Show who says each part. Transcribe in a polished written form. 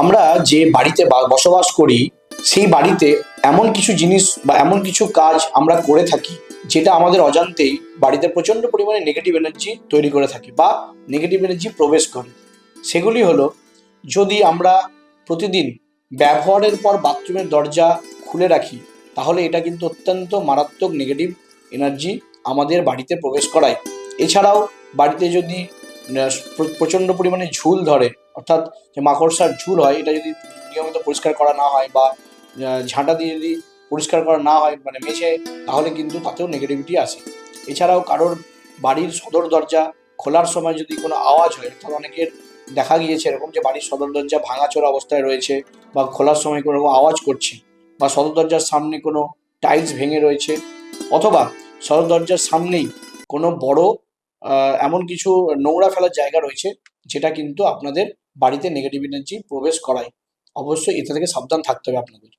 Speaker 1: আমরা যে বাড়িতে বসবাস করি সেই বাড়িতে এমন কিছু জিনিস বা এমন কিছু কাজ আমরা করে থাকি যেটা আমাদের অজান্তেই বাড়িতে প্রচন্ড পরিমাণে নেগেটিভ এনার্জি তৈরি করে থাকি বা নেগেটিভ এনার্জি প্রবেশ করে। সেগুলি হলো, যদি আমরা প্রতিদিন ব্যবহারের পর বাথরুমের দরজা খুলে রাখি, তাহলে এটা কিন্তু অত্যন্ত মারাত্মক নেগেটিভ এনার্জি আমাদের বাড়িতে প্রবেশ করায়। এছাড়াও বাড়িতে যদি প্রচণ্ড পরিমাণে ঝুল ধরে, অর্থাৎ যে মাকড়সার ঝুল হয়, এটা যদি নিয়মিত পরিষ্কার করা না হয় বা ঝাঁটা দিয়ে যদি পরিষ্কার করা না হয় মানে মেঝে, তাহলে কিন্তু তাতেও নেগেটিভিটি আসে। এছাড়াও কারোর বাড়ির সদর দরজা খোলার সময় যদি কোনো আওয়াজ হয়, অর্থাৎ অনেকের দেখা গিয়েছে এরকম যে বাড়ির সদর দরজা ভাঙাচোরা অবস্থায় রয়েছে বা খোলার সময় কোনো রকম আওয়াজ করছে, বা সদর দরজার সামনে কোনো টাইলস ভেঙে রয়েছে, অথবা সদর দরজার সামনেই কোনো বড় এমন কিছু নোংরা ফেলার জায়গা রয়েছে যেটা কিন্তু আপনাদের বাড়িতে নেগেটিভ এনার্জি প্রবেশ করায়। অবশ্যই এটা থেকে সাবধান থাকতে হবে আপনাদের।